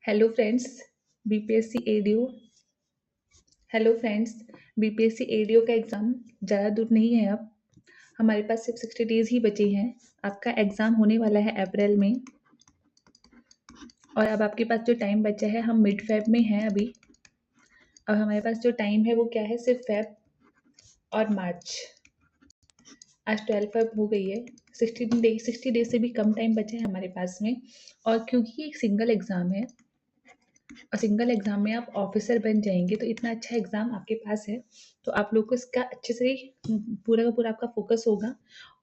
Hello friends BPSC ADO hello friends BPSC ADO का exam ज़्यादा दूर नहीं है। अब हमारे पास सिर्फ 60 डेज़ ही बचे हैं। आपका एग्ज़ाम होने वाला है अप्रैल में और अब आपके पास जो टाइम बचा है, हम मिड फेब में हैं अभी। अब हमारे पास जो टाइम है वो क्या है, सिर्फ फेब और मार्च। आज 12 फेब हो गई है। 60 डेज से भी कम टाइम बचा है हमारे पास में। और क्योंकि ये एक सिंगल एग्ज़ाम है और सिंगल एग्ज़ाम में आप ऑफिसर बन जाएंगे, तो इतना अच्छा एग्ज़ाम आपके पास है, तो आप लोग को इसका अच्छे से पूरा का पूरा आपका फोकस होगा।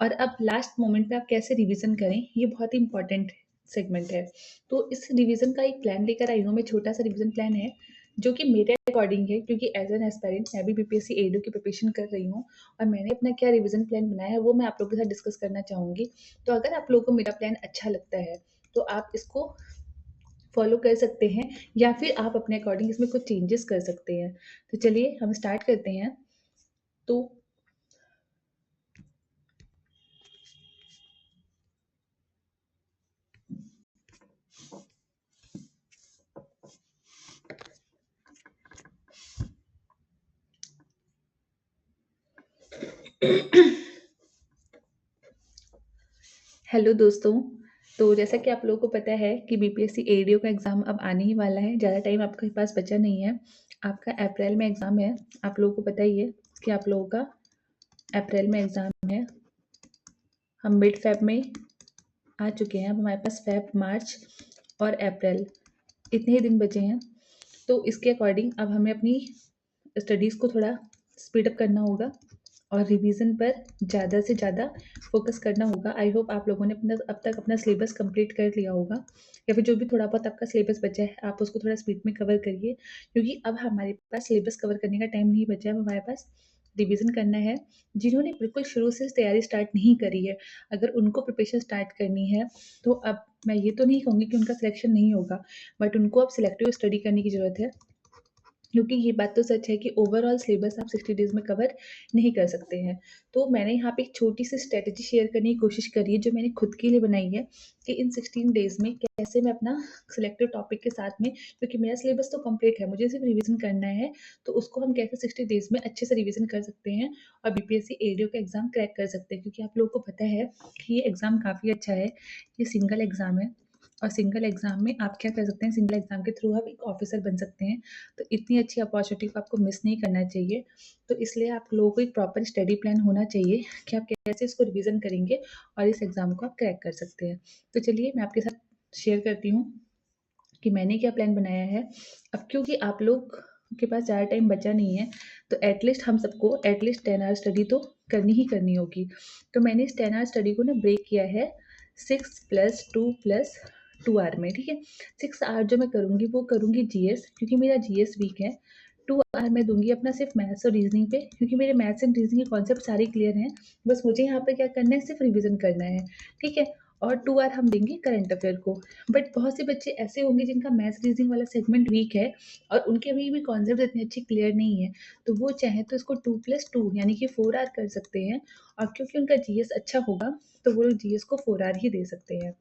और अब लास्ट मोमेंट पे आप कैसे रिवीजन करें, ये बहुत ही इंपॉर्टेंट सेगमेंट है। तो इस रिवीजन का एक प्लान लेकर आई हूँ मैं। छोटा सा रिवीजन प्लान है जो कि मेरे अकॉर्डिंग है, क्योंकि एज एन एस्पायरेंट मैं भी बीपीएससी एडीओ की प्रिपरेशन कर रही हूँ और मैंने अपना क्या रिवीजन प्लान बनाया है वो मैं आप लोगों के साथ डिस्कस करना चाहूँगी। तो अगर आप लोगों को मेरा प्लान अच्छा लगता है तो आप इसको फॉलो कर सकते हैं या फिर आप अपने अकॉर्डिंग इसमें कुछ चेंजेस कर सकते हैं। तो चलिए हम स्टार्ट करते हैं। तो हेलो दोस्तों, तो जैसा कि आप लोगों को पता है कि बीपीएससी एडीओ का एग्ज़ाम अब आने ही वाला है। ज़्यादा टाइम आपके पास बचा नहीं है। आपका अप्रैल में एग्ज़ाम है। आप लोगों को पता ही है कि आप लोगों का अप्रैल में एग्ज़ाम है। हम मिड फेब में आ चुके हैं। अब हमारे पास फेब, मार्च और अप्रैल इतने ही दिन बचे हैं। तो इसके अकॉर्डिंग अब हमें अपनी स्टडीज़ को थोड़ा स्पीड अप करना होगा और रिवीजन पर ज़्यादा से ज़्यादा फोकस करना होगा। आई होप आप लोगों ने अपना अब तक अपना सिलेबस कंप्लीट कर लिया होगा, या फिर जो भी थोड़ा बहुत आपका सिलेबस बचा है आप उसको थोड़ा स्पीड में कवर करिए, क्योंकि अब हमारे पास सिलेबस कवर करने का टाइम नहीं बचा है। अब हमारे पास रिवीजन करना है। जिन्होंने बिल्कुल शुरू से तैयारी स्टार्ट नहीं करी है, अगर उनको प्रिपरेशन स्टार्ट करनी है तो अब मैं ये तो नहीं कहूँगी कि उनका सिलेक्शन नहीं होगा, बट उनको अब सिलेक्टिव स्टडी करने की ज़रूरत है, क्योंकि ये बात तो सच है कि ओवरऑल सिलेबस आप 60 डेज़ में कवर नहीं कर सकते हैं। तो मैंने यहाँ पे एक छोटी-सी स्ट्रैटेजी शेयर करने की कोशिश करी है, जो मैंने खुद के लिए बनाई है कि इन 16 डेज़ में कैसे मैं अपना सिलेक्टिव टॉपिक के साथ में, क्योंकि मेरा सिलेबस तो कंप्लीट है, मुझे सिर्फ रिवीजन करना है, तो उसको हम कैसे 60 डेज़ में अच्छे से रिवीजन कर सकते हैं और बीपीएससी एडीओ का एग्ज़ाम क्रैक कर सकते हैं। क्योंकि आप लोगों को पता है कि ये एग्ज़ाम काफ़ी अच्छा है, ये सिंगल एग्ज़ाम है और सिंगल एग्ज़ाम में आप क्या कर सकते हैं, सिंगल एग्ज़ाम के थ्रू आप एक ऑफिसर बन सकते हैं। तो इतनी अच्छी अपॉर्चुनिटी को आपको मिस नहीं करना चाहिए। तो इसलिए आप लोगों को एक प्रॉपर स्टडी प्लान होना चाहिए कि आप कैसे इसको रिवीजन करेंगे और इस एग्ज़ाम को आप क्रैक कर सकते हैं। तो चलिए मैं आपके साथ शेयर करती हूँ कि मैंने क्या प्लान बनाया है। अब क्योंकि आप लोग के पास ज़्यादा टाइम बचा नहीं है, तो एटलीस्ट हम सबको एटलीस्ट 10 आवर स्टडी तो करनी ही करनी होगी। तो मैंने इस 10 आवर स्टडी को ना ब्रेक किया है 6 + 2 + 2 आवर में, ठीक है? 6 आवर जो मैं करूँगी वो करूँगी जीएस, क्योंकि मेरा जीएस वीक है। 2 आवर मैं दूँगी अपना सिर्फ मैथ्स और रीज़निंग पे, क्योंकि मेरे मैथ्स एंड रीज़निंग के कॉन्सेप्ट सारे क्लियर हैं। बस मुझे यहाँ पे क्या करना है, सिर्फ रिवीजन करना है, ठीक है? और 2 आवर हम देंगे करंट अफेयर को। बट बहुत से बच्चे ऐसे होंगे जिनका मैथ्स रीजनिंग वाला सेगमेंट वीक है और उनके अभी भी कॉन्सेप्ट इतने अच्छे क्लियर नहीं है, तो वो चाहे तो इसको 2 + 2 यानी कि 4 आवर कर सकते हैं। और क्योंकि उनका जीएस अच्छा होगा तो वो लोग जीएस को 4 आवर ही दे सकते हैं।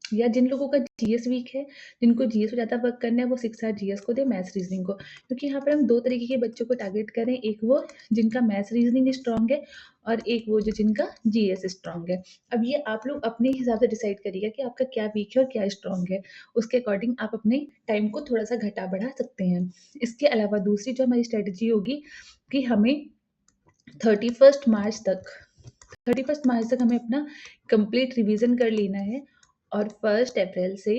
या जिन लोगों का जीएस वीक है, जिनको जीएस पे ज़्यादा वर्क करना है, वो 6 आवर जीएस को दें, मैथ्स रीजनिंग को। क्योंकि यहाँ पर हम 2 तरीके के बच्चों को टारगेट कर रहे हैं, एक वो जिनका मैथ्स रीजनिंग स्ट्रॉन्ग है और एक वो जो जिनका जीएस स्ट्रॉन्ग है। अब ये आप लोग अपने हिसाब से डिसाइड करिएगा कि आपका क्या वीक है और क्या स्ट्रॉन्ग है। उसके अकॉर्डिंग आप अपने टाइम को थोड़ा-सा घटा-बढ़ा सकते हैं। इसके अलावा दूसरी जो हमारी स्ट्रैटेजी होगी कि हमें 31 मार्च तक 31 मार्च तक हमें अपना कंप्लीट रिवीजन कर लेना है और 1 अप्रैल से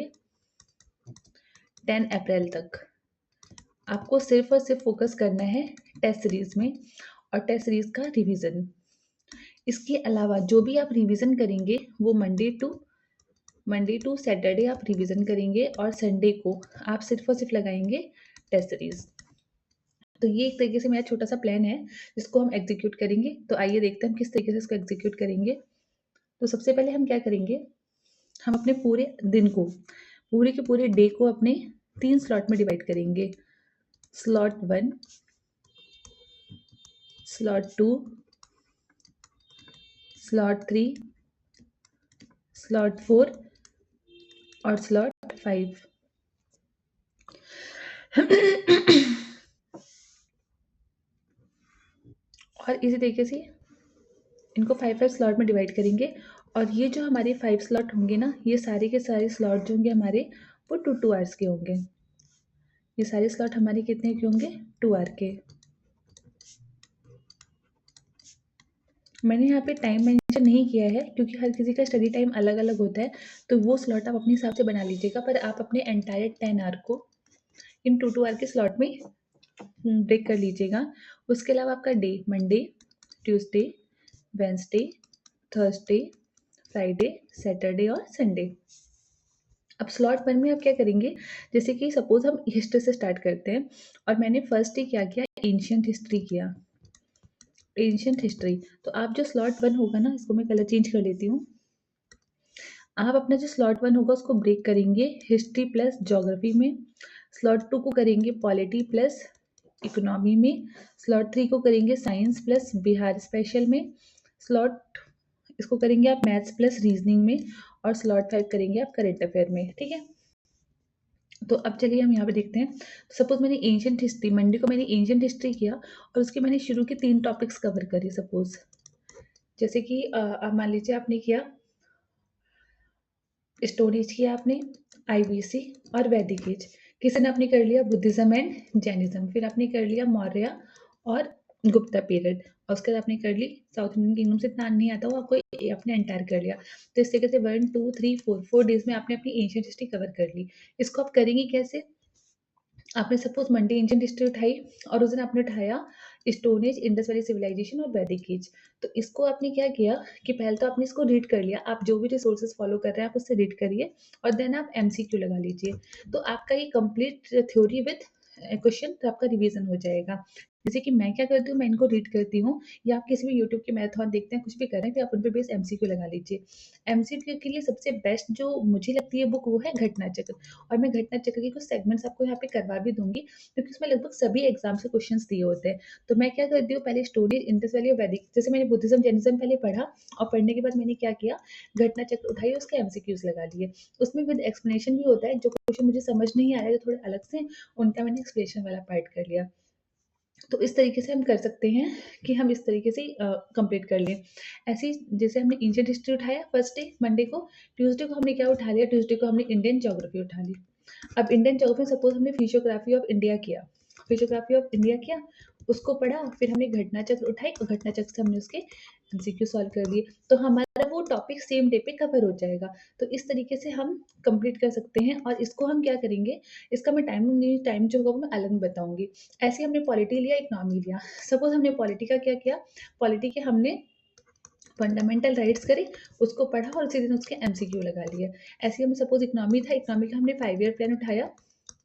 10 अप्रैल तक आपको सिर्फ और सिर्फ फोकस करना है टेस्ट सीरीज में और टेस्ट सीरीज का रिवीजन। इसके अलावा जो भी आप रिवीजन करेंगे वो मंडे टू सैटरडे आप रिवीजन करेंगे और संडे को आप सिर्फ और सिर्फ लगाएंगे टेस्ट सीरीज। तो ये एक तरीके से मेरा छोटा सा प्लान है जिसको हम एग्जीक्यूट करेंगे। तो आइए देखते हैं हम किस तरीके से इसको एग्जीक्यूट करेंगे। तो सबसे पहले हम क्या करेंगे, हम अपने पूरे दिन को, पूरे के पूरे डे को अपने 3 स्लॉट में डिवाइड करेंगे। स्लॉट 1, स्लॉट 2, स्लॉट 3, स्लॉट 4 और स्लॉट 5। और इसी तरीके से इनको 5-5 स्लॉट में डिवाइड करेंगे और ये जो हमारे 5 स्लॉट होंगे ना, ये सारे के सारे स्लॉट जो होंगे हमारे वो 2-2 आवर्स के होंगे। ये सारे स्लॉट हमारे कितने के होंगे? 2 आवर के। मैंने यहाँ पे टाइम मेंशन नहीं किया है क्योंकि हर किसी का स्टडी टाइम अलग-अलग होता है, तो वो स्लॉट आप अपने हिसाब से बना लीजिएगा, पर आप अपने एंटायर 10 आवर को इन 2-2 आवर के स्लॉट में ब्रेक कर लीजिएगा। उसके अलावा आपका day Monday, Tuesday, Wednesday, Thursday, Friday, Saturday और संडे। अब स्लॉट 1 में आप क्या करेंगे, जैसे कि सपोज़ हम हिस्ट्री से स्टार्ट करते हैं और मैंने फर्स्ट डे क्या किया, एंशिएंट हिस्ट्री किया। एंशिएंट हिस्ट्री, तो आप जो स्लॉट 1 होगा ना, इसको मैं कलर चेंज कर लेती हूँ। आप अपना जो स्लॉट 1 होगा उसको ब्रेक करेंगे हिस्ट्री प्लस ज्योग्राफी में, स्लॉट 2 को करेंगे पॉलिटी प्लस इकोनॉमी में, स्लॉट 3 को करेंगे साइंस प्लस बिहार स्पेशल में, स्लॉट इसको करेंगे आप मैथ्स प्लस रीजनिंग में और स्लॉट 5 करेंगे आप करंट अफेयर में, ठीक है? तो अब चलिए हम यहाँ पे देखते हैं। सपोज़ मैंने एंशिएंट हिस्ट्री मंडे को मैंने एंशिएंट हिस्ट्री किया और उसके मैंने शुरू के 3 टॉपिक्स कवर करे सपोज़। जैसे कि अब मान लीजिए आपने किया स्टोन एज किया आपने, आईबीसी और वैदिक एज। किसी ने आपने कर लिया बुद्धिज़्म एंड जैनिज़्म, फिर आपने कर लिया मौर्य और गुप्ता पीरियड और उसके बाद आपने कर ली साउथ इंडियन किंगडम से इतना नहीं आता वो आपको आपने एंटायर कर लिया। तो इस तरीके से 1, 2, 3, 4 डेज़ में आपने अपनी एंशिएंट हिस्ट्री कवर कर ली। इसको आप करेंगे कैसे? आपने सपोज़ मंडे एंशिएंट हिस्ट्री उठाई और उस दिन आपने उठाया stone age, Indus valley civilization और वैदिक एज। तो इसको आपने क्या किया कि पहले तो आपने इसको रीड कर लिया। आप जो भी रिसोर्सेज़ फ़ॉलो कर रहे हैं, आप उससे रीड करिए और देन आप एमसीक्यू लगा लीजिए। तो आपका ये कंप्लीट थ्योरी विद क्वेश्चन तो आपका रिवीजन हो जाएगा। जैसे कि मैं क्या करती हूँ, मैं इनको रीड करती हूँ या आप किसी भी यूट्यूब के मैराथन देखते हैं, कुछ भी कर रहे हैं, फिर आप उन पे बेस एमसीक्यू लगा लीजिए। एमसीक्यू के लिए सबसे बेस्ट जो मुझे लगती है बुक वो है घटना चक्र। और मैं घटना चक्र के कुछ सेगमेंट्स आपको यहाँ पे करवा भी दूँगी, क्योंकि उसमें लगभग सभी एग्ज़ाम से क्वेश्चन्स दिए होते हैं। तो मैं क्या करती हूँ, पहले स्टोरी इंडस वैली और वैदिक, जैसे मैंने बुद्धिज़्म, जैनिज़्म पहले पढ़ा और पढ़ने के बाद मैंने क्या किया, घटना चक्र उठाई, उसके एमसीक्यूज़ लगा लिए। उसमें विद एक्सप्लेनेशन भी होता है, जो क्वेश्चन मुझे समझ नहीं आ रहा है, जो थोड़े अलग से, उनका मैंने एक्सप्लेनेशन वाला पार्ट कर लिया। तो इस तरीके से हम कर सकते हैं कि हम इस तरीके से कंप्लीट कर लें। ऐसे ही जैसे हमने एंशिएंट हिस्ट्री उठाया फर्स्ट डे मंडे को, ट्यूसडे को हमने क्या उठा लिया, ट्यूसडे को हमने इंडियन ज्योग्राफी उठा ली। अब इंडियन ज्योग्राफी सपोज़ हमने फिजियोग्राफी ऑफ इंडिया किया, फिजियोग्राफी ऑफ इंडिया किया, उसको पढ़ा, फिर हमने घटना चक्र उठाई और घटना चक्र से हमने उसके एमसीक्यू सॉल्व कर दिए। तो हमारा वो टॉपिक सेम डे पे कवर हो जाएगा। तो इस तरीके से हम कंप्लीट कर सकते हैं और इसको हम क्या करेंगे, इसका मैं टाइम जो होगा वो मैं अलग में बताऊँगी। ऐसे ही हमने पॉलिटी लिया, इकोनॉमी लिया। सपोज़ हमने पॉलिटी का क्या किया, पॉलिटी के हमने फंडामेंटल राइट्स करे, उसको पढ़ा और उसी दिन उसके एमसीक्यू लगा लिए। ऐसे ही हमें सपोज़ इकोनॉमी था, इकोनॉमी का हमने 5 ईयर प्लान उठाया,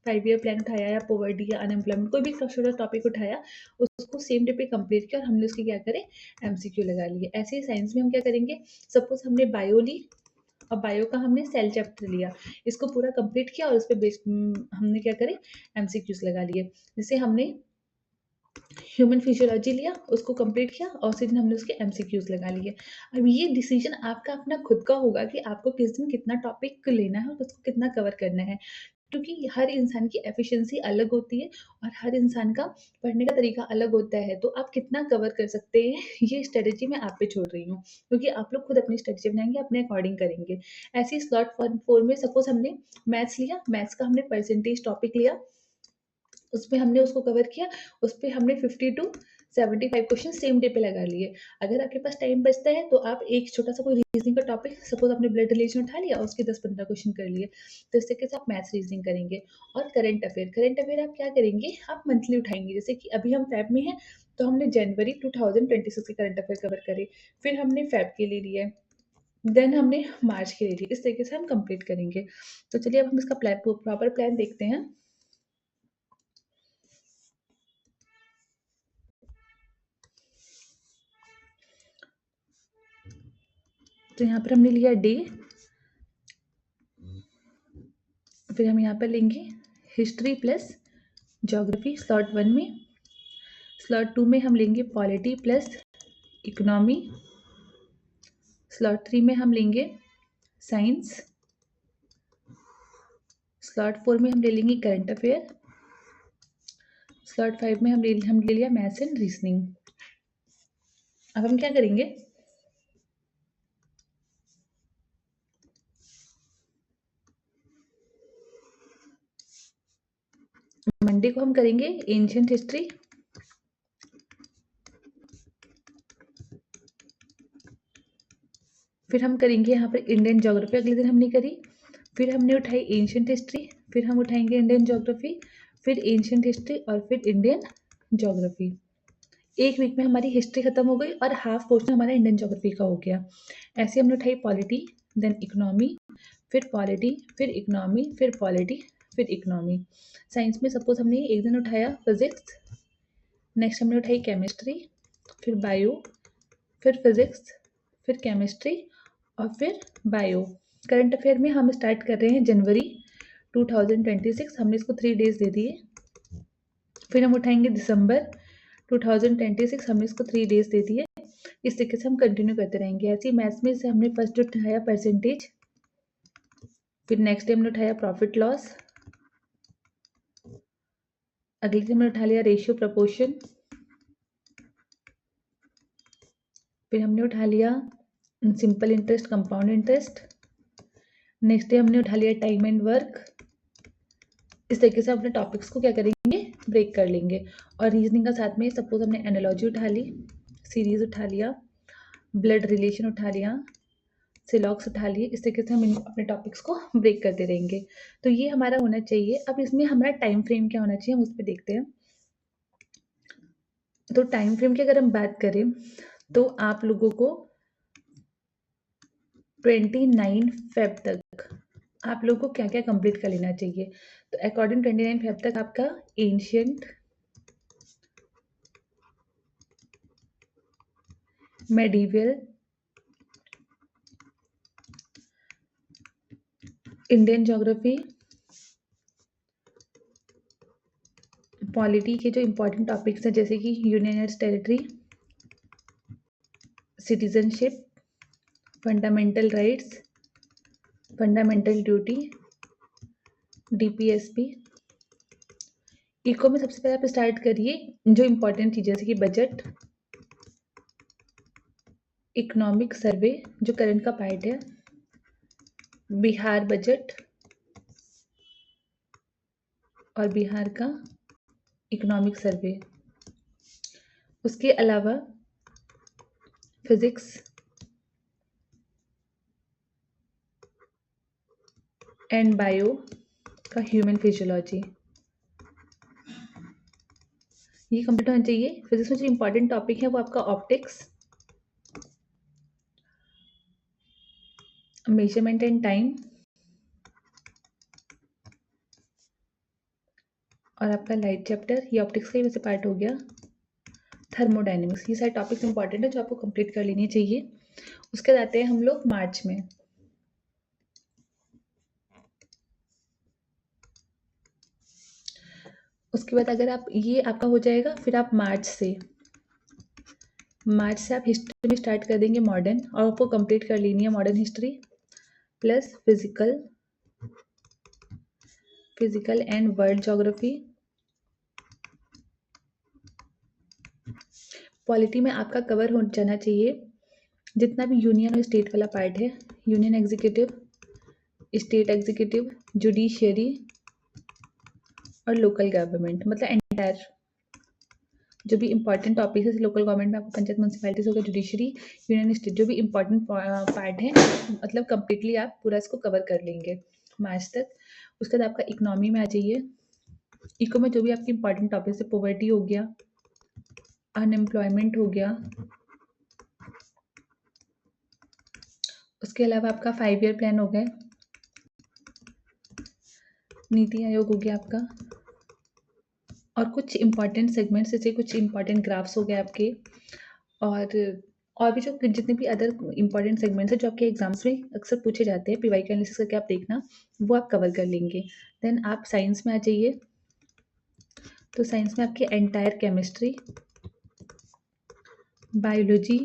5 ईयर प्लान उठाया या पॉवर्टी या अनएम्प्लॉयमेंट कोई भी छोटा टॉपिक उठाया, उसको सेम डे पे कंप्लीट किया और हमने उसके क्या करे, एमसीक्यू लगा लिए। ऐसे ही साइंस में हम क्या करेंगे, सपोज़ हमने बायो ली और बायो का हमने सेल चैप्टर लिया, इसको पूरा कंप्लीट किया और उस पे हमने क्या करे, एमसीक्यूज़ लगा लिए। जैसे हमने ह्यूमन फिजियोलॉजी लिया, उसको कंप्लीट किया और उसी दिन हमने उसके एमसीक्यूज़ लगा लिए। अब ये डिसीजन आपका अपना खुद का होगा कि आपको किस दिन कितना टॉपिक लेना है और उसको कितना कवर करना है। क्योंकि हर इंसान की एफिशिएंसी अलग होती है और हर इंसान का पढ़ने का तरीका अलग होता है, तो आप कितना कवर कर सकते हैं, ये स्ट्रैटेजी मैं आप पे छोड़ रही हूँ, क्योंकि आप लोग खुद अपनी स्ट्रैटेजी बनाएँगे, अपने अकॉर्डिंग करेंगे। ऐसे ही स्लॉट 4 में सपोज़ हमने मैथ्स लिया, मैथ्स का हमने परसेंटेज टॉपिक लिया, उसपे हमने उसको कवर किया, उसपे हमने 50 टू 75 क्वेश्चन सेम डे पे लगा लिए। अगर आपके पास टाइम बचता है तो आप एक छोटा-सा कोई रीज़निंग का टॉपिक, सपोज़ आपने ब्लड रिलेशन उठा लिया, उसके 10-15 क्वेश्चन कर लिए। तो इस तरीके से आप मैथ्स रीज़निंग करेंगे और करंट अफ़ेयर आप क्या करेंगे, आप मंथली उठाएँगे। जैसे कि अभी हम फ़ेब में हैं, तो हमने जनवरी 2026 के करंट अफ़ेयर कवर करे, फिर हमने फ़ेब के ले लिए, देन हमने मार्च के ले लिए। इस तरीके से हम कंप्लीट करेंगे। तो चलिए अब हम इसका प्रॉपर प्लान देखते हैं। तो यहाँ पर हमने लिया डे, फिर हम यहाँ पर लेंगे हिस्ट्री प्लस ज्योग्राफी स्लॉट 1 में, स्लॉट 2 में हम लेंगे पॉलिटी प्लस इकोनॉमी, स्लॉट 3 में हम लेंगे साइंस, स्लॉट 4 में हम ले लेंगे करंट अफेयर स्लॉट 5 में हम ले लिया मैथ्स एंड रीजनिंग। अब हम क्या करेंगे, मंडे को हम करेंगे एंशिएंट हिस्ट्री, फिर हम करेंगे यहाँ पर इंडियन ज्योग्राफी, अगले दिन हमने करी, फिर हमने उठाई एंशिएंट हिस्ट्री, फिर हम उठाएंगे इंडियन ज्योग्राफी, फिर एंशिएंट हिस्ट्री और फिर इंडियन ज्योग्राफी। एक वीक में हमारी हिस्ट्री खत्म हो गई और हाफ पोर्शन हमारा इंडियन ज्योग्राफी का हो गया। ऐसे हमने उठाई पॉलिटी, देन इकोनॉमी, फिर पॉलिटी, फिर इकोनॉमी, फिर पॉलिटी, फिर इकोनॉमी। साइंस में सपोज हमने एक दिन उठाया फिजिक्स, नेक्स्ट हमने उठाई केमिस्ट्री, फिर बायो, फिर फिजिक्स, फिर केमिस्ट्री और फिर बायो। करंट अफेयर में हम स्टार्ट कर रहे हैं जनवरी 2026, हमने इसको 3 डेज दे दिए। फिर हम उठाएंगे दिसंबर 2026, हमने इसको 3 डेज दे दिए। इस तरीके से हम कंटिन्यू करते रहेंगे। ऐसे ही मैथ्स में से हमने फर्स्ट उठाया परसेंटेज, फिर नेक्स्ट डे हमने उठाया प्रॉफिट लॉस, अगले दिन हमने उठा लिया रेशियो प्रपोर्शन, फिर हमने उठा लिया simple interest compound interest, next day हमने उठा लिया टाइम एंड वर्क। इस तरीके से अपने टॉपिक्स को क्या करेंगे, ब्रेक कर लेंगे। और रीजनिंग का साथ में सपोज हमने एनालॉजी उठा ली, सीरीज उठा लिया, ब्लड रिलेशन उठा लिया, सिलॉक्स उठा लिए। इस तरीके से हम अपने टॉपिक्स को ब्रेक करते रहेंगे। तो ये हमारा होना चाहिए। अब इसमें हमारा टाइम फ्रेम क्या होना चाहिए, हम उस पर देखते हैं। तो टाइम फ्रेम की अगर हम बात करें तो आप लोगों को 29 फेब तक आप लोगों को क्या क्या कंप्लीट कर लेना चाहिए। तो अकॉर्डिंग 29 फेब तक आपका ancient, medieval, Indian geography, polity के जो इम्पोर्टेंट टॉपिक्स हैं जैसे कि union and territory, citizenship, fundamental rights, fundamental duty, DPSP. Eco में सबसे पहले आप स्टार्ट करिए जो इम्पोर्टेंट चीज़ जैसे कि बजट, इकोनॉमिक सर्वे जो करंट का पार्ट है, बिहार बजट और बिहार का इकोनॉमिक सर्वे। उसके अलावा फिजिक्स एंड बायो का ह्यूमन फिजियोलॉजी, ये कंप्लीट होना चाहिए। फिजिक्स में जो इम्पोर्टेंट टॉपिक है वो आपका ऑप्टिक्स, मेजरमेंट एंड टाइम और आपका लाइट चैप्टर, ये ऑप्टिक्स का ही वैसे पार्ट हो गया। थर्मोडायनेमिक्स, ये सारे टॉपिक्स इंपॉर्टेंट है जो आपको कंप्लीट कर लेनी चाहिए। उसके बाद आते हैं हम लोग मार्च में। उसके बाद अगर आप ये आपका हो जाएगा, फिर आप मार्च से आप हिस्ट्री में स्टार्ट कर देंगे मॉडर्न, और आपको कंप्लीट कर लेनी है modern history plus physical and world geography. Polity में आपका कवर हो जाना चाहिए जितना भी यूनियन और स्टेट वाला पार्ट है, union executive, state executive, judiciary और लोकल गवर्नमेंट, मतलब एंटायर जो भी इंपॉर्टेंट टॉपिक है। लोकल गवर्नमेंट में आपको पंचायत म्यूनसिपैलिटीज होगा, जुडिशरी, यूनियन स्टेट, जो भी इंपॉर्टेंट पार्ट है मतलब कंप्लीटली आप पूरा इसको कवर कर लेंगे मार्च तक। उसके बाद आपका इकोनॉमी में आ जाइए। इको में जो भी आपकी इंपॉर्टेंट टॉपिक है, पॉवर्टी हो गया, अनएम्प्लॉयमेंट हो गया, उसके अलावा आपका 5 ईयर प्लान हो गया, नीति आयोग हो गया आपका, और कुछ इंपॉर्टेंट सेगमेंट्स जैसे कुछ इंपॉर्टेंट ग्राफ्स हो गए आपके, और भी जो जितने भी अदर इंपॉर्टेंट सेगमेंट्स हैं जो आपके एग्जाम्स में अक्सर पूछे जाते हैं, पीवाई का एनालिसिस करके आप देखना, वो आप कवर कर लेंगे। देन आप साइंस में आ जाइए। तो साइंस में आपकी एंटायर केमिस्ट्री, बायोलॉजी,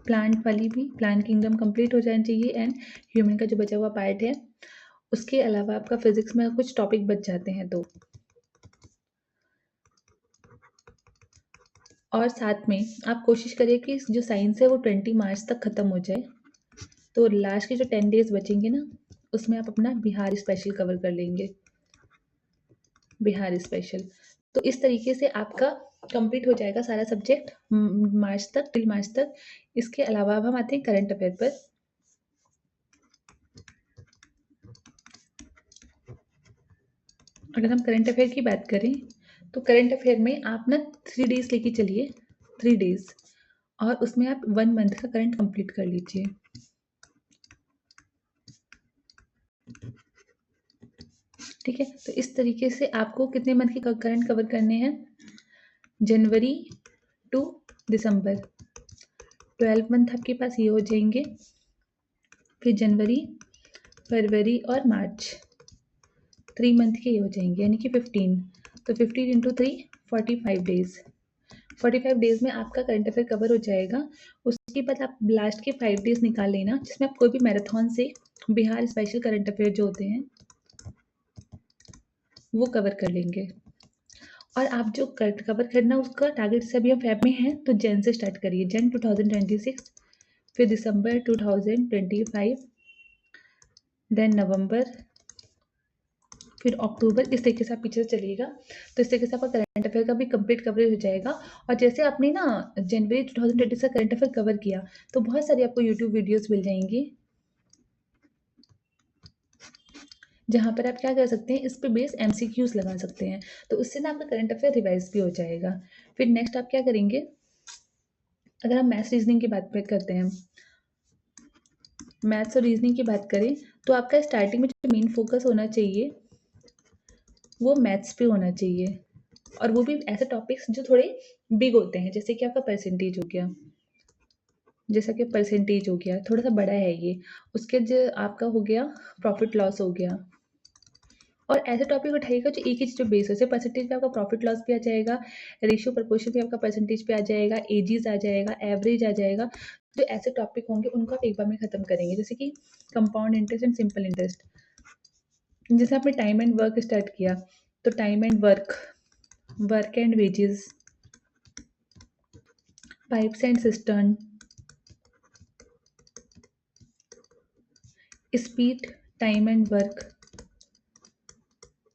प्लांट वाली भी, प्लांट किंगडम कंप्लीट हो जाना चाहिए, एंड ह्यूमन का जो बचा हुआ पार्ट है। उसके अलावा आपका फिजिक्स में कुछ टॉपिक बच जाते हैं, तो और साथ में आप कोशिश करिए कि जो साइंस है वो 20 मार्च तक ख़त्म हो जाए। तो लास्ट के जो 10 डेज़ बचेंगे ना, उसमें आप अपना बिहार स्पेशल कवर कर लेंगे, बिहार स्पेशल। तो इस तरीके से आपका कंप्लीट हो जाएगा सारा सब्जेक्ट मार्च तक, टिल मार्च तक। इसके अलावा अब हम आते हैं करंट अफेयर पर। अगर हम करंट अफेयर की बात करें तो करंट अफेयर में आप ना 3 डेज़ लेके चलिए, 3 डेज़, और उसमें आप 1 मंथ का करंट कंप्लीट कर लीजिए। ठीक है, तो इस तरीके से आपको कितने मंथ के करंट कवर करने हैं? जनवरी टू दिसंबर, 12 मंथ आपके पास ये हो जाएंगे। फिर जनवरी, फरवरी और मार्च, 3 मंथ के ये हो जाएंगे, यानी कि 15। तो 15 इंटू 3, 45 डेज। 45 डेज में आपका करंट अफेयर कवर हो जाएगा। उसके बाद आप लास्ट के 5 डेज निकाल लेना, जिसमें आप कोई भी मैराथन से बिहार स्पेशल करंट अफेयर जो होते हैं वो कवर कर लेंगे। और आप जो कवर करना उसका टारगेट से अभी हम फेब में हैं, तो जन से स्टार्ट करिए, जन 2026, फिर दिसंबर 2025, देन नवंबर, फिर अक्टूबर। इस तरीके से आप पीछे से चलिएगा, तो इस तरीके से आपका करंट अफेयर का भी कंप्लीट कवरेज हो जाएगा। और जैसे आपने ना जनवरी 2020 का करंट अफेयर कवर किया, तो बहुत सारी आपको यूट्यूब वीडियोस मिल जाएंगी, जहाँ पर आप क्या कर सकते हैं, इस पे बेस एमसीक्यूज लगा सकते हैं। तो उससे ना आपका करंट अफेयर रिवाइज भी हो जाएगा। फिर नेक्स्ट आप क्या करेंगे, अगर हम मैथ्स रीजनिंग की बात करते हैं, मैथ्स और रीजनिंग की बात करें, तो आपका स्टार्टिंग में जो मेन फोकस होना चाहिए वो मैथ्स पे होना चाहिए। और वो भी ऐसे टॉपिक्स जो थोड़े बिग होते हैं, जैसे कि आपका परसेंटेज हो गया, जैसा कि परसेंटेज हो गया, थोड़ा सा बड़ा है ये। उसके जो आपका हो गया प्रॉफिट लॉस हो गया। और ऐसे टॉपिक उठाइएगा जो एक ही चीज़ पे बेस है, जैसे परसेंटेज पे आपका प्रॉफिट लॉस भी आ जाएगा, रेशियो प्रपोर्शन भी आपका परसेंटेज पे आ जाएगा, एजीज आ जाएगा, एवरेज आ जाएगा। जो ऐसे टॉपिक होंगे उनको आप एक बार में खत्म करेंगे, जैसे कि compound interest and simple interest. जैसे आपने टाइम एंड वर्क स्टार्ट किया, तो time and work, work and wages, pipes and cistern, speed, time and work.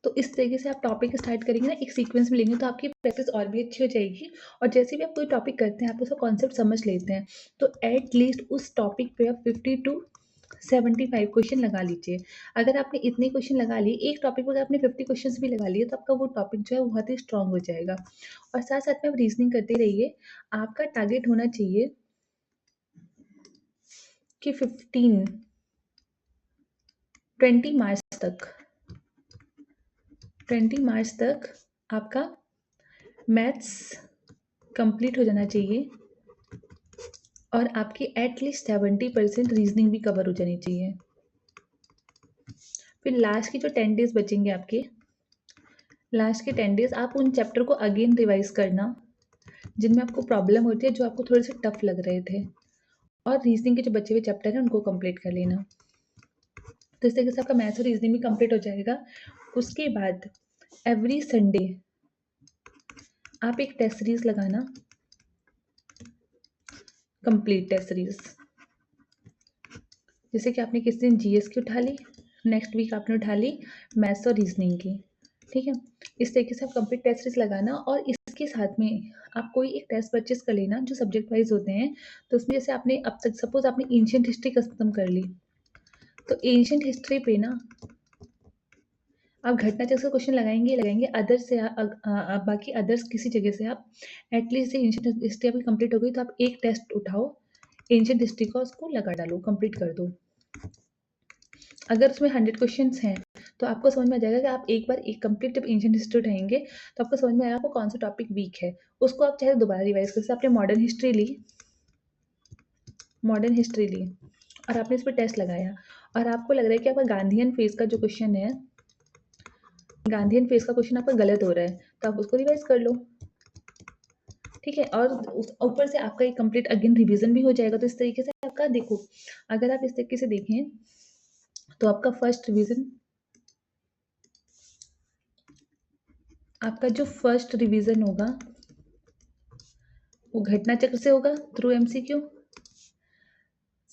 तो इस तरीके से आप टॉपिक स्टार्ट करेंगे ना, एक सीक्वेंस में लेंगे, तो आपकी प्रैक्टिस और भी अच्छी हो जाएगी। और जैसे भी आप कोई टॉपिक करते हैं, आप उसका कॉन्सेप्ट समझ लेते हैं, तो एट लीस्ट उस टॉपिक पे आप 50 टू 75 क्वेश्चन लगा लीजिए। अगर आपने इतने क्वेश्चन लगा लिए एक टॉपिक पर, अगर आपने 50 क्वेश्चन भी लगा लिए, तो आपका वो टॉपिक जो है वो बहुत ही स्ट्रांग हो जाएगा। और साथ साथ में आप रीजनिंग करते रहिए। आपका टारगेट होना चाहिए कि 20 मार्च तक, 20 मार्च तक आपका मैथ्स कंप्लीट हो जाना चाहिए, और आपकी एटलीस्ट 70% रीजनिंग भी कवर हो जानी चाहिए। फिर लास्ट के जो 10 डेज बचेंगे आपके, लास्ट के 10 डेज आप उन चैप्टर को अगेन रिवाइज करना जिनमें आपको प्रॉब्लम होती है, जो आपको थोड़े से टफ लग रहे थे। और रीजनिंग के जो बचे हुए चैप्टर हैं उनको कंप्लीट कर लेना। तो इस तरीके से आपका मैथ्स और रीजनिंग भी कंप्लीट हो जाएगा। उसके बाद एवरी संडे आप एक टेस्ट सीरीज लगाना, कंप्लीट टेस्ट सीरीज। जैसे कि आपने किस दिन जीएस की उठा ली, नेक्स्ट वीक आपने उठा ली मैथ्स और रीजनिंग की। ठीक है, इस तरीके से आप कंप्लीट टेस्ट सीरीज लगाना। और इसके साथ में आप कोई एक टेस्ट परचेज कर लेना जो सब्जेक्ट वाइज होते हैं। तो उसमें जैसे आपने अब तक सपोज आपने एंशियंट हिस्ट्री खत्म कर ली, तो एंशियंट हिस्ट्री पे ना आप घटना चक्र से क्वेश्चन लगाएंगे लगाएंगे। अदर्स से बाकी अदर्स किसी जगह से आप एटलीस्ट एंशियंट हिस्ट्री आपकी कंप्लीट हो गई, तो आप एक टेस्ट उठाओ एंशियंट हिस्ट्री का, उसको लगा डालो, कंप्लीट कर दो। अगर उसमें 100 क्वेश्चंस हैं, तो आपको समझ में आ जाएगा कि आप एक बार एक कंप्लीट जब एंशियंट हिस्ट्री उठाएंगे, तो आपको समझ में आएगा आपको कौन सा टॉपिक वीक है। उसको आप चाहे दोबारा रिवाइज कर सकते। आपने मॉडर्न हिस्ट्री ली, मॉडर्न हिस्ट्री ली और आपने इस पर टेस्ट लगाया, और आपको लग रहा है कि आपका गांधीयन फेज का जो क्वेश्चन है, गांधीयन फेज का क्वेश्चन आपका गलत हो रहा है, तो आप उसको रिवाइज कर लो। ठीक है, और ऊपर से आपका एक कंप्लीट अगेन रिवीजन भी हो जाएगा। तो इस तरीके से आपका देखो, अगर आप इस तरीके से देखें, तो आपका फर्स्ट रिवीजन, आपका जो फर्स्ट रिवीजन होगा वो घटना चक्र से होगा थ्रू एमसीक्यू।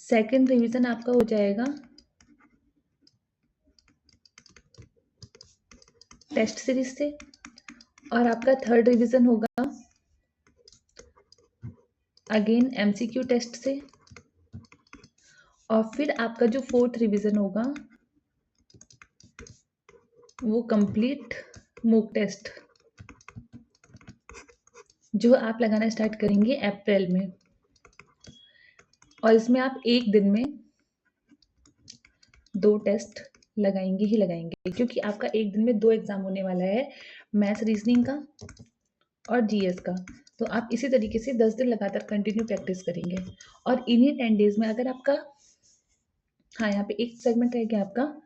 सेकंड रिवीजन आपका हो जाएगा टेस्ट सीरीज से, और आपका थर्ड रिवीजन होगा अगेन एमसीक्यू टेस्ट से, और फिर आपका जो फोर्थ रिवीजन होगा वो कंप्लीट मूक टेस्ट, जो आप लगाना स्टार्ट करेंगे अप्रैल में। और इसमें आप एक दिन में 2 टेस्ट लगाएंगे ही लगाएंगे, क्योंकि आपका एक दिन में 2 एग्जाम होने वाला है, मैथ्स रीजनिंग का और जीएस का। तो आप इसी तरीके से 10 दिन लगातार कंटिन्यू प्रैक्टिस करेंगे, और इन्हीं 10 डेज में अगर आपका, हाँ यहाँ पे एक सेगमेंट रह गया आपका,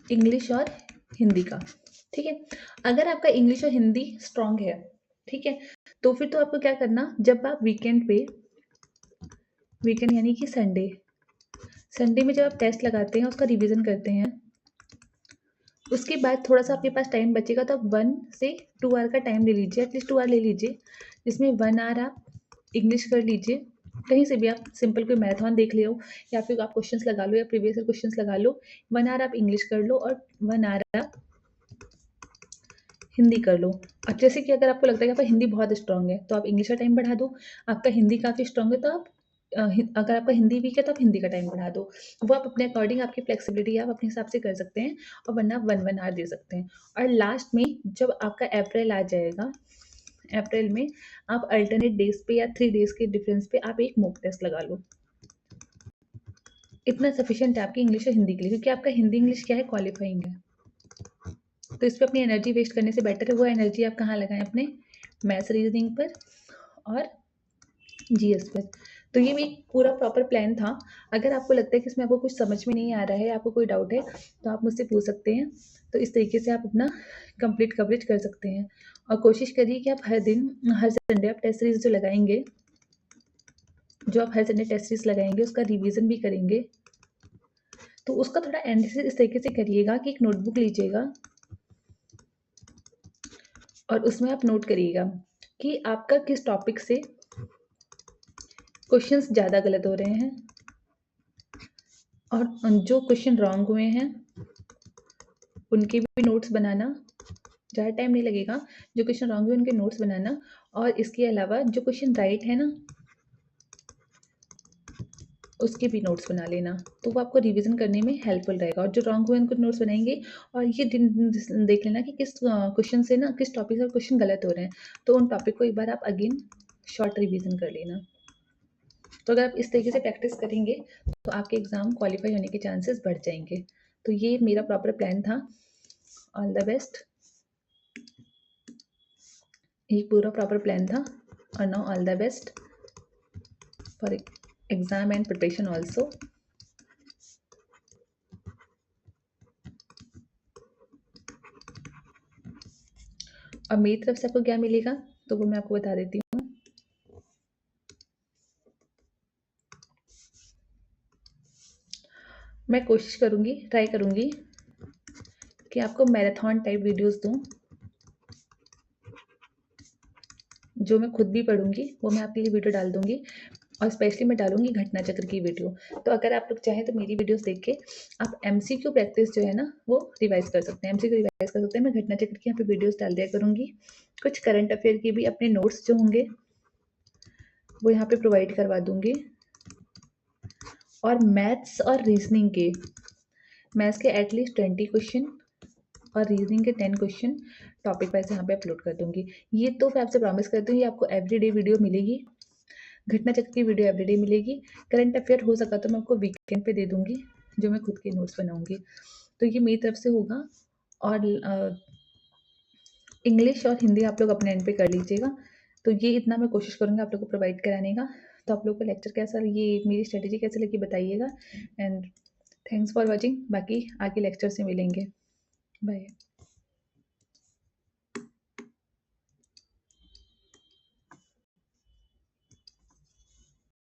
इंग्लिश और हिंदी का। ठीक है, अगर आपका इंग्लिश और हिंदी स्ट्रांग है, ठीक है, तो फिर तो आपको क्या करना, जब आप वीकेंड पे, वीकेंड यानी कि संडे में जब आप टेस्ट लगाते हैं, उसका रिवीजन करते हैं, उसके बाद थोड़ा सा आपके पास टाइम बचेगा, तो आप 1 से 2 आवर का टाइम ले लीजिए, एटलीस्ट 2 आवर ले लीजिए, जिसमें 1 आवर आप इंग्लिश कर लीजिए। कहीं से भी आप सिंपल कोई मैराथन देख लो, या फिर आप क्वेश्चंस लगा लो, या प्रीवियस ईयर क्वेश्चंस लगा लो। 1 आवर आप इंग्लिश कर लो और 1 आवर आप हिंदी कर लो। अब जैसे कि अगर आपको लगता है कि आपका हिंदी बहुत स्ट्रांग है, तो आप इंग्लिश का टाइम बढ़ा दो। आपका हिंदी काफ़ी स्ट्रांग है, तो आप अगर आपका हिंदी वीक है, तो आप हिंदी का टाइम बढ़ा दो। वो आप अपने अकॉर्डिंग, आपकी फ्लेक्सिबिलिटी है, आप अपने हिसाब से कर सकते हैं, और वरना आप 1-1 आवर दे सकते हैं। और लास्ट में जब आपका अप्रैल आ जाएगा, अप्रैल में आप अल्टरनेट डेज पे या 3 डेज के डिफरेंस पे आप एक मॉक टेस्ट लगा लो। इतना सफिशिएंट है आपकी इंग्लिश और हिंदी के लिए, क्योंकि आपका हिंदी इंग्लिश क्या है, क्वालिफाइंग है। तो इस पे अपनी एनर्जी वेस्ट करने से बेटर है वो एनर्जी आप कहाँ लगाएं, अपने मैथ्स रीजनिंग पर और जीएस पर। तो ये भी एक पूरा प्रॉपर प्लान था। अगर आपको लगता है कि इसमें आपको कुछ समझ में नहीं आ रहा है, आपको कोई डाउट है, तो आप मुझसे पूछ सकते हैं। तो इस तरीके से आप अपना कंप्लीट कवरेज कर सकते हैं, और कोशिश करिए कि आप हर दिन, हर संडे आप टेस्ट सीरीज जो लगाएंगे, जो आप हर संडे टेस्ट सीरीज लगाएंगे, उसका रिवीजन भी करेंगे। तो उसका थोड़ा एनालिसिस इस तरीके से करिएगा कि एक नोटबुक लीजिएगा, और उसमें आप नोट करिएगा कि आपका किस टॉपिक से क्वेश्चंस ज़्यादा गलत हो रहे हैं, और जो क्वेश्चन रॉन्ग हुए हैं उनके भी नोट्स बनाना। ज़्यादा टाइम नहीं लगेगा, जो क्वेश्चन रॉन्ग हुए उनके नोट्स बनाना, और इसके अलावा जो क्वेश्चन राइट है ना, उसके भी नोट्स बना लेना, तो वो आपको रिवीजन करने में हेल्पफुल रहेगा। और जो रॉन्ग हुए उनको नोट्स बनाएंगे, और ये दिन देख लेना कि किस क्वेश्चन से ना, किस टॉपिक से क्वेश्चन गलत हो रहे हैं, तो उन टॉपिक को एक बार आप अगेन शॉर्ट रिवीजन कर लेना। तो अगर आप इस तरीके से प्रैक्टिस करेंगे, तो आपके एग्ज़ाम क्वालिफाई होने के चांसेस बढ़ जाएंगे। तो ये मेरा प्रॉपर प्लान था। All the best. ये पूरा प्रॉपर प्लान था, और now all the best for exam and preparation also. और मेरी तरफ से आपको क्या मिलेगा, तो वो मैं आपको बता देती हूँ। मैं कोशिश करूँगी, ट्राई करूँगी कि आपको मैराथन टाइप वीडियोस दूँ, जो मैं खुद भी पढ़ूंगी, वो मैं आपके लिए वीडियो डाल दूंगी। और स्पेशली मैं डालूंगी घटना चक्र की वीडियो। तो अगर आप लोग चाहें तो मेरी वीडियोस देख के आप एमसीक्यू प्रैक्टिस जो है ना, वो रिवाइज कर सकते हैं, एमसीक्यू रिवाइज कर सकते हैं। मैं घटना चक्र की यहाँ पे वीडियोस डाल दिया करूँगी। कुछ करंट अफेयर की भी अपने नोट्स जो होंगे वो यहाँ पे प्रोवाइड करवा दूंगी। और मैथ्स और रीजनिंग के, मैथ्स के एटलीस्ट 20 क्वेश्चन और रीजनिंग के 10 क्वेश्चन टॉपिक वाइज यहाँ पे अपलोड कर दूंगी। ये तो मैं आपसे प्रॉमिस करती हूँ, ये आपको एवरीडे वीडियो मिलेगी। घटना चक्र की वीडियो एवरीडे मिलेगी। करंट अफेयर हो सका तो मैं आपको वीकेंड पे दे दूंगी, जो मैं खुद के नोट्स बनाऊंगी। तो ये मेरी तरफ से होगा। और इंग्लिश और हिंदी आप लोग अपने एंड पे कर लीजिएगा। तो ये इतना मैं कोशिश करूँगी आप लोग को प्रोवाइड कराने का। तो आप लोग को लेक्चर कैसा, ये मेरी स्ट्रेटेजी कैसे लगी बताइएगा। And thanks for watching. बाकी आगे लेक्चर से मिलेंगे। बाय।